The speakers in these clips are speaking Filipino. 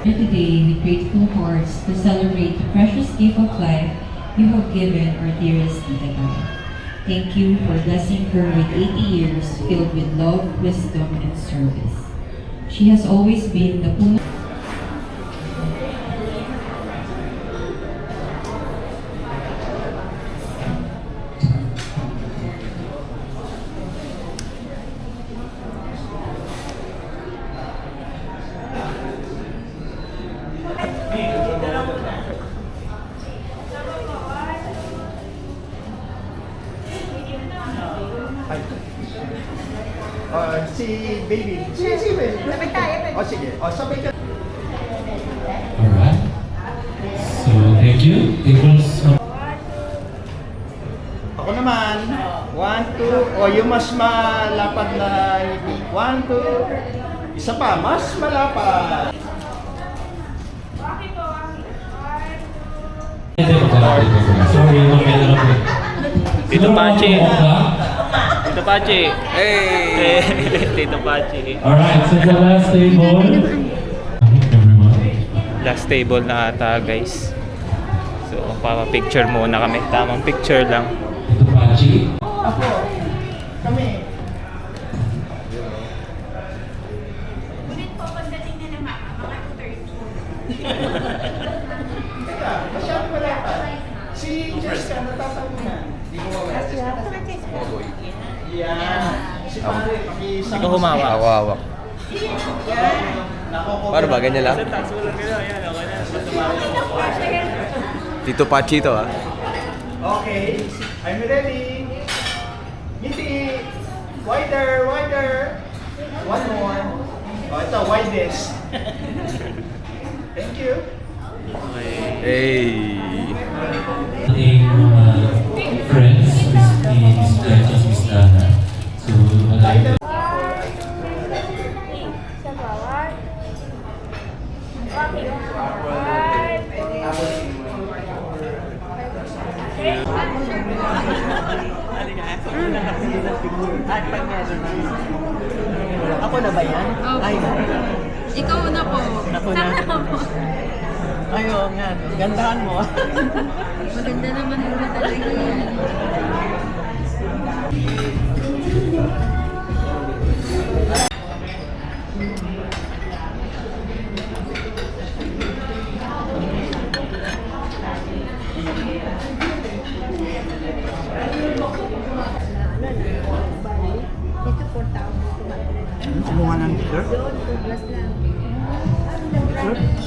Today, with grateful hearts, to celebrate the precious gift of life you have given our dearest Tita Guy. Thank you for blessing her with 80 years filled with love, wisdom, and service. She has always been the puno. Si baby. Si baby. Sabay tayo. O sige. O sabay ka. Alright. So, thank you. Tables. Ako naman. 1, 2. O yung mas malapad na hindi. 1, 2. Isa pa. Mas malapad. Sorry, mamaya na lang. Tito Pachi. Sino Tito Pachi. Hey! Tito Pachi. Alright, so the last table. Everyone. Last table na ata guys. So, papa-picture muna kami. Tamang picture lang. Ito Pachi. Ako. Kami. Ulit po pagdating na ng mga 30. Teka, masyadong malapad. Si Jessica natatalunan. Di mo yeah. Si Pare, pakisama. Ikaw humawak. Hawak. Paano ba? Ganyan lang? Tito Pachi to ah. Okay, I'm ready. Ngiti. Wider, wider. One more. Oh, ito, widest. Thank you. Hey! Ating mga friends, Miss Precious, Miss Dana. So, alay. Sa bawat. Okay. 5. Ako na ba yan? Ay, Ikaw na po. ako na. Ayaw nga, gandahan mo. Maganda naman po talaga yan. Ito 4,000. Kumuha ng dessert? Plus lang.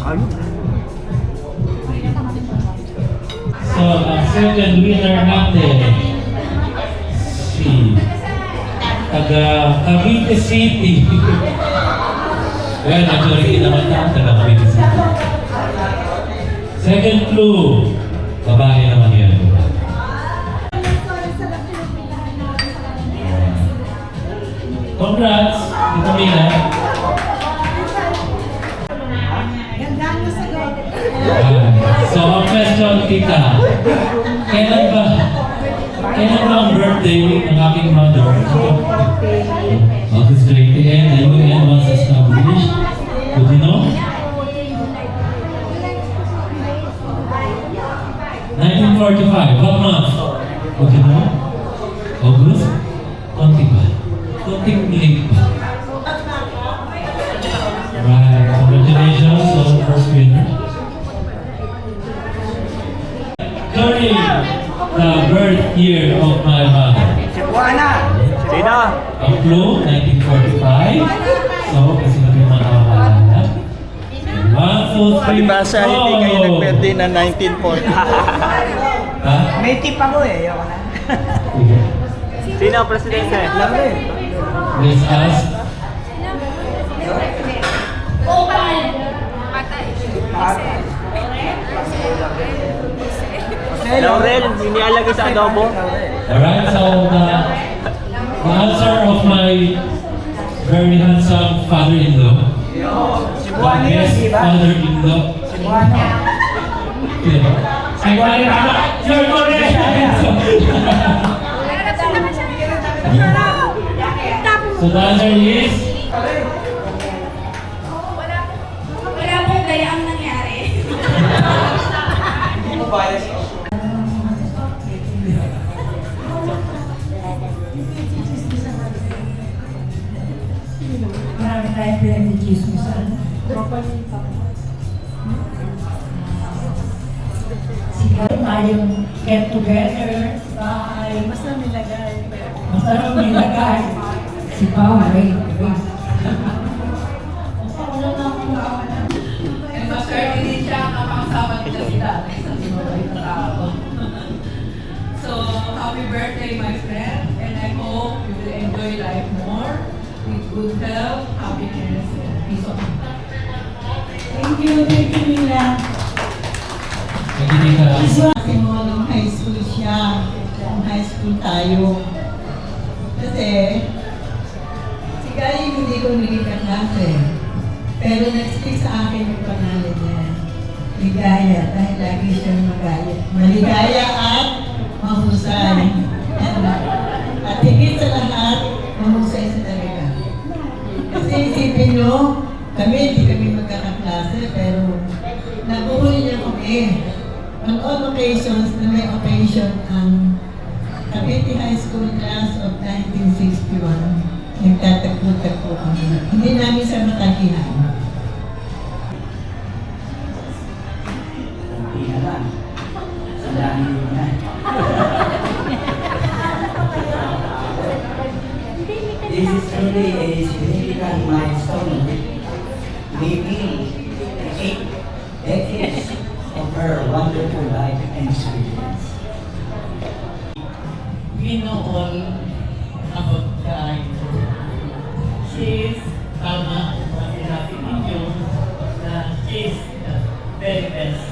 Ayun. So, ang second winner natin, si taga Cavite City. Well, majority naman na taga Cavite City. Second clue, babae naman yan. Congrats, Tita Mina. So, ang question, Tita, kailan ba ang birthday ng aking mother? August 20, and the UN was established. Would you know? 1945. What month? Would you know? August? Konting ba? Konting late ba? Right. Congratulations on the first winner. During the birth year of my mother. Sino? Ang clue, 1945. So, kasi kami mga nakakaalala. 1, 2, 3, Diba sa hindi kayo nag-birthday na 1940? Ha? May tip ako eh, ayoko na. Sige. Sino ang presidente? Let's ask. Laurel, inialagay sa adobo. Alright, so the answer of my very handsome father-in-law. The best father-in-law. Yeah. Ay, wala na. You're correct. So the answer is? Wala pong gaya tayong get together sa bahay. Basta nilagay. Masarap nilagay. Si Pao, wait. Wala na akong kawan. And maswerte din siya nakakasama nila sila sa sinulay na tao. So, happy birthday, my friend. And I hope you will enjoy life more with good health, happiness, and peace of mind. Thank you, Mila. Nagkikita lang. Kasi mo nung high school siya, nung high school tayo. Kasi, si Gaye hindi ko naging kaklase. Pero nag-stick sa akin yung pangalan niya. Ligaya, dahil lagi siyang magaya. Maligaya at mahusay. At higit sa lahat, mahusay sa talaga. Kasi isipin nyo, hindi kami magkakaklase, pero nabuhuli niya kami. On all occasions na may occasion ang Cavite High School Class of 1961, nagtatagpo-tagpo kami. Hindi namin siya matagihan. Hindi na lang. Salamin mo na. This is truly a significant milestone. Maybe 8 decades of her wonderful life and experience. We know all about the idol. She is, tama, sinabi ninyo, na she is the very best.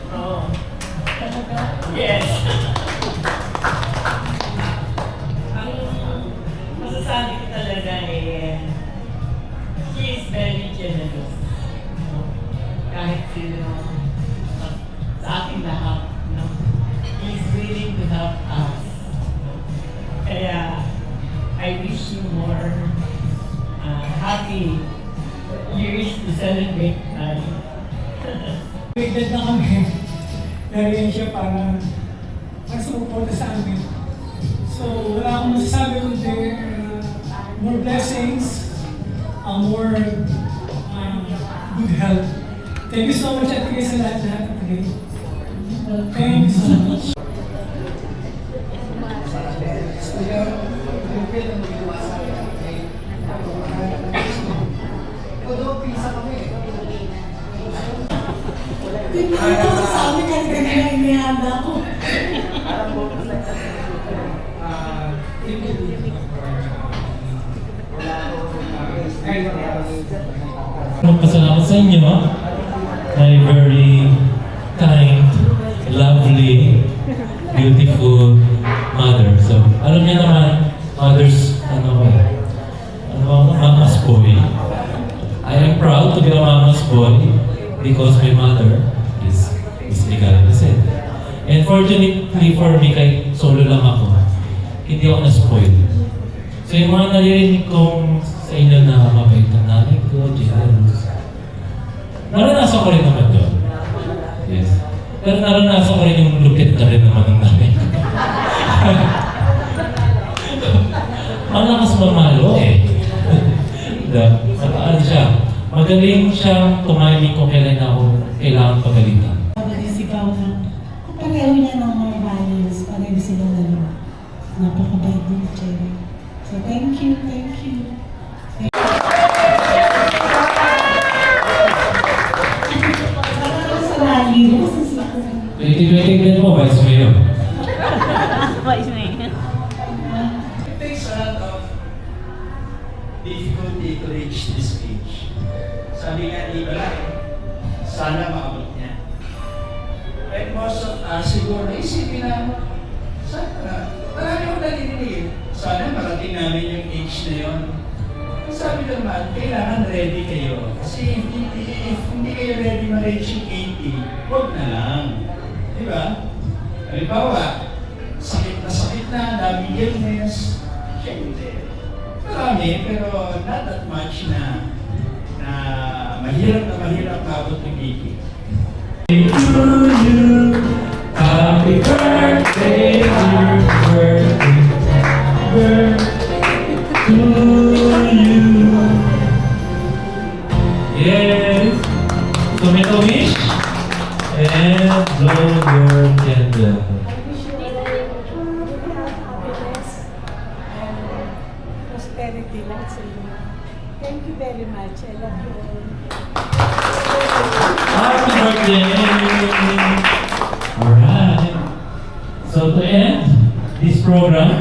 Oh. Yes. Ang masasabi ko talaga she is very generous. Kahit sino sa ating lahat, he is willing to help us. Kaya, I wish you more happy years to celebrate tayo. Waited na kami. Dahil siya para sumuporta sa amin. So, wala akong masasabi kundi more blessings, more good health. Thank you so much at sa lahat. Thank you so much. Ito sa amin kasi kanina inihanda ko. Magpasalamat sa inyo, my very kind, lovely, beautiful mother. So, alam niyo naman, mother's, mama's boy. I am proud to be a mama's boy because my mother is legal kasi. And fortunately for me, kahit solo lang ako, hindi ako na-spoil. So yung mga naririnig kong sa inyo na mabait ang nanay ko, generous. Naranasan ko rin naman doon. Yes. Pero naranasan ko rin yung lupit na rin naman ng nanay ko. Ang lakas mamalo eh. Mataan siya. Magaling siyang tumiming kung kailan ako kailangan pagalitan. Pag-isipaw na, kung pareho niya ng mga values, pareho sila dalawa. Napakabait din siya. So thank you, thank you. Sa rally, 2020 din po, Vice Mayor. Vice Mayor. It takes a lot of difficulty to reach this age. Sabi nga ni Ibrahim, sana maabot niya. And most of us siguro isipin na, sana, marami akong nalilinig. Sana marating namin yung age na yun. Sabi naman, kailangan ready kayo. Kasi if hindi kayo ready ma-reach yung 80, huwag na lang. Di ba? Halimbawa, sakit na, daming illness, syempre. Marami, pero not that much na mahirap maabot yung 80. To you, happy birthday, dear birthday to you. Yes. So make a wish. And blow your candle. Happiness and prosperity lahat sa inyo. Thank you very much. I love you all. Happy birthday! Alright. So to end this program,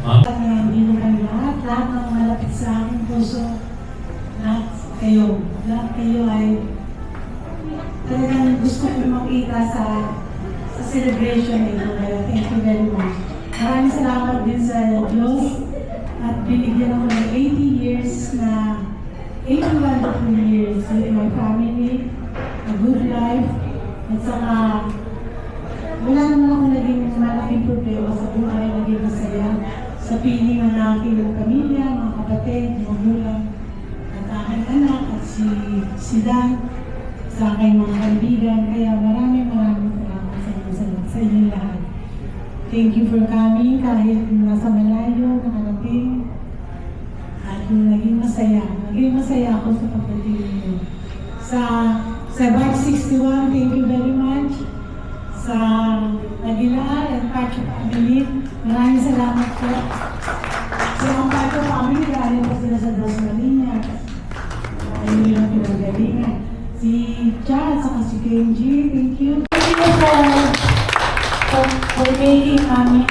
Ma'am, Hindi naman lahat ng malapit sa aking puso, lahat kayo ay talagang gusto ko makita sa celebration nito. Kaya thank you very much. Maraming salamat din sa Diyos at binigyan ako ng 80 years na 80 wonderful years with my family, a good life, at saka wala naman ako naging malaking problema sa buhay, naging masaya sa piling ng aking pamilya, mga kapatid, mga magulang, at aking anak, at si Dan, sa aking mga kaibigan. Kaya maraming salamat sa inyo lahat. Thank you for coming kahit nasa malayo, nakarating. At naging masaya ako sa pagdating ninyo. Sa Bar 61, thank you very much. Sa Aguilar and Pacho Family, maraming salamat po. Sa mga Pacho Family, galing po sila sa Dos Marinas. Ayun yung pinagalingan. Si Chad, saka si KMG, thank you. Thank you for making kami